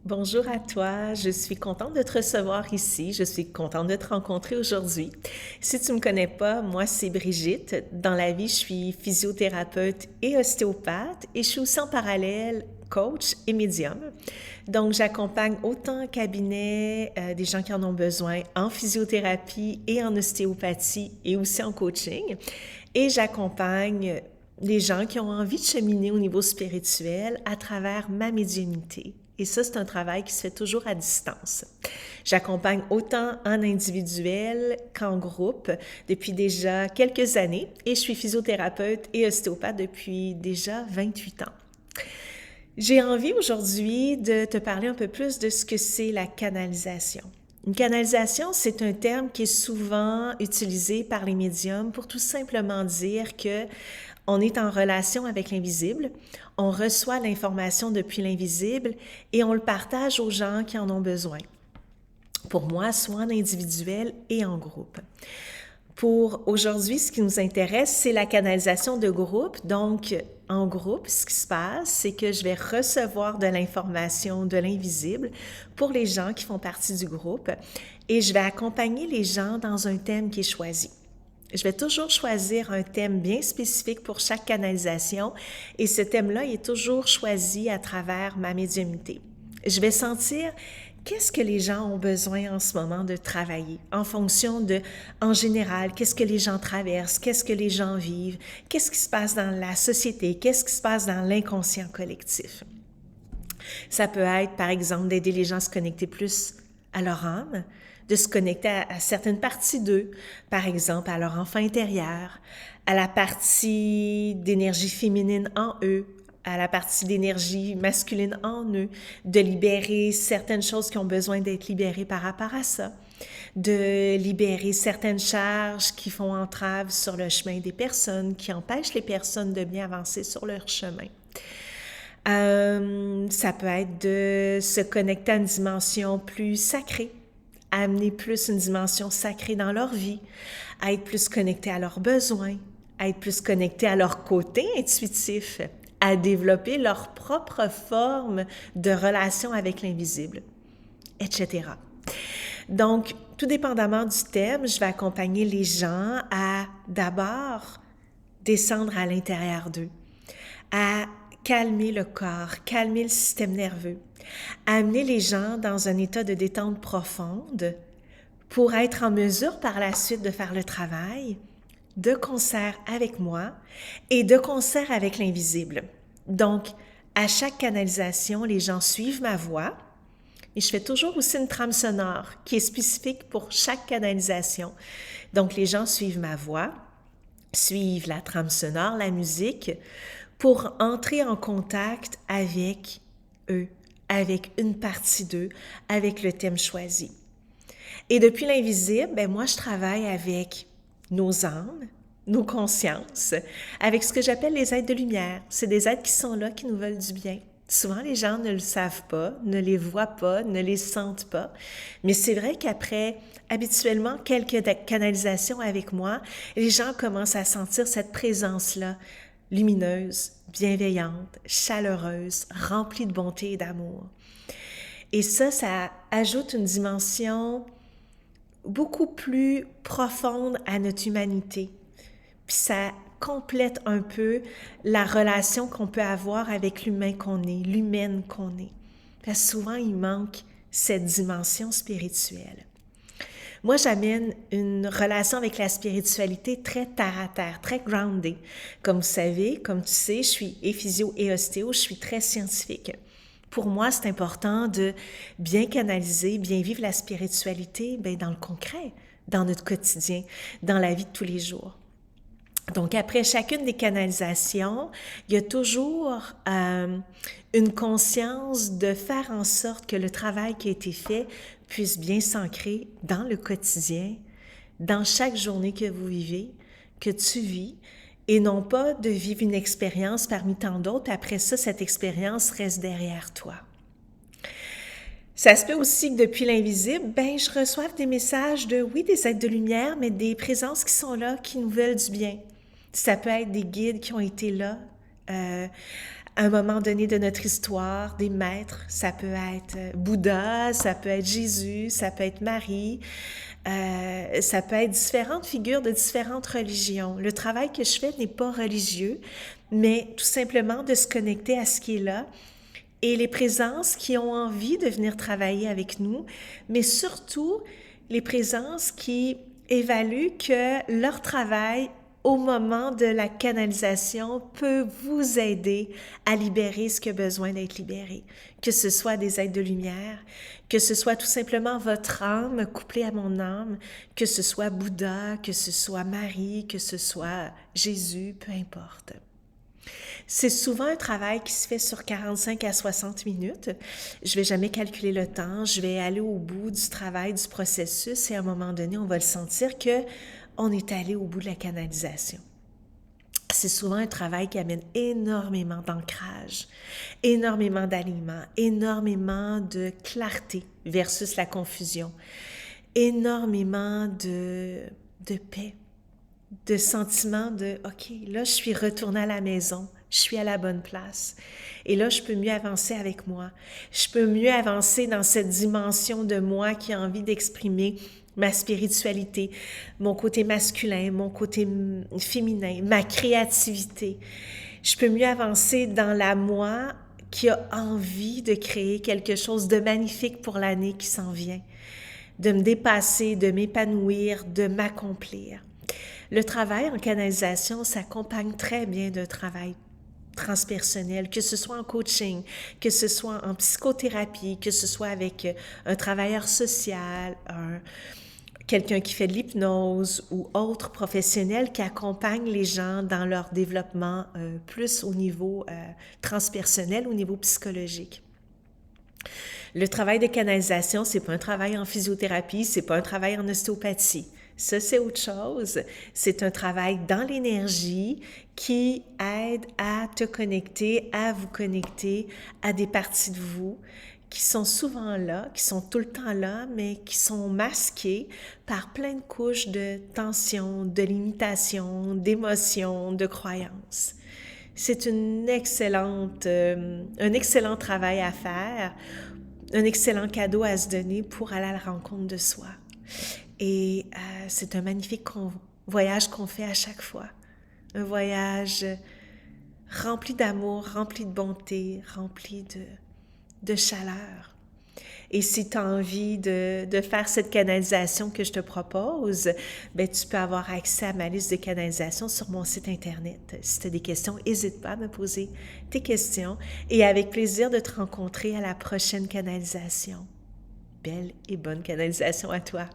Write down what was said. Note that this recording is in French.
Bonjour à toi, je suis contente de te recevoir ici, je suis contente de te rencontrer aujourd'hui. Si tu me connais pas, moi c'est Brigitte. Dans la vie, je suis physiothérapeute et ostéopathe et je suis aussi en parallèle coach et médium. Donc j'accompagne autant en cabinet des gens qui en ont besoin en physiothérapie et en ostéopathie et aussi en coaching. Et j'accompagne les gens qui ont envie de cheminer au niveau spirituel à travers ma médiumnité. Et ça, c'est un travail qui se fait toujours à distance. J'accompagne autant en individuel qu'en groupe depuis déjà quelques années et je suis physiothérapeute et ostéopathe depuis déjà 28 ans. J'ai envie aujourd'hui de te parler un peu plus de ce que c'est la canalisation. Une canalisation, c'est un terme qui est souvent utilisé par les médiums pour tout simplement dire que on est en relation avec l'invisible, on reçoit l'information depuis l'invisible et on le partage aux gens qui en ont besoin. Pour moi, soit en individuel et en groupe. Pour aujourd'hui, ce qui nous intéresse, c'est la canalisation de groupe. Donc, en groupe, ce qui se passe, c'est que je vais recevoir de l'information de l'invisible pour les gens qui font partie du groupe et je vais accompagner les gens dans un thème qui est choisi. Je vais toujours choisir un thème bien spécifique pour chaque canalisation et ce thème-là est toujours choisi à travers ma médiumnité. Je vais sentir qu'est-ce que les gens ont besoin en ce moment de travailler en fonction de, en général, qu'est-ce que les gens traversent, qu'est-ce que les gens vivent, qu'est-ce qui se passe dans la société, qu'est-ce qui se passe dans l'inconscient collectif. Ça peut être, par exemple, d'aider les gens à se connecter plus à leur âme, de se connecter à certaines parties d'eux, par exemple à leur enfant intérieur, à la partie d'énergie féminine en eux, à la partie d'énergie masculine en eux, de libérer certaines choses qui ont besoin d'être libérées par rapport à ça, de libérer certaines charges qui font entrave sur le chemin des personnes, qui empêchent les personnes de bien avancer sur leur chemin. Ça peut être de se connecter à une dimension plus sacrée, à amener plus une dimension sacrée dans leur vie, à être plus connecté à leurs besoins, à être plus connecté à leur côté intuitif, à développer leur propre forme de relation avec l'invisible, etc. Donc, tout dépendamment du thème, je vais accompagner les gens à d'abord descendre à l'intérieur d'eux, à calmer le corps, calmer le système nerveux, amener les gens dans un état de détente profonde pour être en mesure par la suite de faire le travail de concert avec moi et de concert avec l'invisible. Donc, à chaque canalisation, les gens suivent ma voix et je fais toujours aussi une trame sonore qui est spécifique pour chaque canalisation. Donc, les gens suivent ma voix, suivent la trame sonore, la musique, pour entrer en contact avec eux, avec une partie d'eux, avec le thème choisi. Et depuis l'invisible, moi, je travaille avec nos âmes, nos consciences, avec ce que j'appelle les êtres de lumière. C'est des êtres qui sont là, qui nous veulent du bien. Souvent, les gens ne le savent pas, ne les voient pas, ne les sentent pas. Mais c'est vrai qu'après, habituellement, quelques canalisations avec moi, les gens commencent à sentir cette présence-là, lumineuse, bienveillante, chaleureuse, remplie de bonté et d'amour. Et ça ajoute une dimension beaucoup plus profonde à notre humanité. Puis ça complète un peu la relation qu'on peut avoir avec l'humain qu'on est, l'humaine qu'on est. Parce que souvent, il manque cette dimension spirituelle. Moi, j'amène une relation avec la spiritualité très terre à terre, très grounded. Comme vous savez, comme tu sais, je suis physio et ostéo, je suis très scientifique. Pour moi, c'est important de bien canaliser, bien vivre la spiritualité dans le concret, dans notre quotidien, dans la vie de tous les jours. Donc, après chacune des canalisations, il y a toujours une conscience de faire en sorte que le travail qui a été fait puisse bien s'ancrer dans le quotidien, dans chaque journée que vous vivez, que tu vis, et non pas de vivre une expérience parmi tant d'autres. Après ça, cette expérience reste derrière toi. Ça se peut aussi que depuis l'invisible, je reçoive des messages de, oui, des êtres de lumière, mais des présences qui sont là, qui nous veulent du bien. Ça peut être des guides qui ont été là À un moment donné de notre histoire, des maîtres, ça peut être Bouddha, ça peut être Jésus, ça peut être Marie, ça peut être différentes figures de différentes religions. Le travail que je fais n'est pas religieux, mais tout simplement de se connecter à ce qui est là et les présences qui ont envie de venir travailler avec nous, mais surtout les présences qui évaluent que leur travail au moment de la canalisation peut vous aider à libérer ce qui a besoin d'être libéré. Que ce soit des êtres de lumière, que ce soit tout simplement votre âme couplée à mon âme, que ce soit Bouddha, que ce soit Marie, que ce soit Jésus, peu importe. C'est souvent un travail qui se fait sur 45 à 60 minutes. Je vais jamais calculer le temps, je vais aller au bout du travail, du processus et à un moment donné, on va le sentir que on est allé au bout de la canalisation. C'est souvent un travail qui amène énormément d'ancrage, énormément d'alignement, énormément de clarté versus la confusion, énormément de paix, de sentiment de « OK, là, je suis retournée à la maison, je suis à la bonne place. Et là, je peux mieux avancer avec moi. Je peux mieux avancer dans cette dimension de moi qui a envie d'exprimer ma spiritualité, mon côté masculin, mon côté féminin, ma créativité. Je peux mieux avancer dans la moi qui a envie de créer quelque chose de magnifique pour l'année qui s'en vient, de me dépasser, de m'épanouir, de m'accomplir. Le travail en canalisation s'accompagne très bien d'un travail transpersonnel, que ce soit en coaching, que ce soit en psychothérapie, que ce soit avec un travailleur social, quelqu'un qui fait de l'hypnose ou autre professionnel qui accompagne les gens dans leur développement plus au niveau transpersonnel, au niveau psychologique. Le travail de canalisation, c'est pas un travail en physiothérapie, c'est pas un travail en ostéopathie. Ça, c'est autre chose. C'est un travail dans l'énergie qui aide à te connecter, à vous connecter à des parties de vous qui sont souvent là, qui sont tout le temps là, mais qui sont masquées par plein de couches de tension, de limitation, d'émotions, de croyances. C'est un excellent travail à faire, un excellent cadeau à se donner pour aller à la rencontre de soi. Et c'est un magnifique voyage qu'on fait à chaque fois. Un voyage rempli d'amour, rempli de bonté, rempli de chaleur. Et si tu as envie de faire cette canalisation que je te propose, ben, tu peux avoir accès à ma liste de canalisation sur mon site Internet. Si tu as des questions, n'hésite pas à me poser tes questions et avec plaisir de te rencontrer à la prochaine canalisation. Belle et bonne canalisation à toi!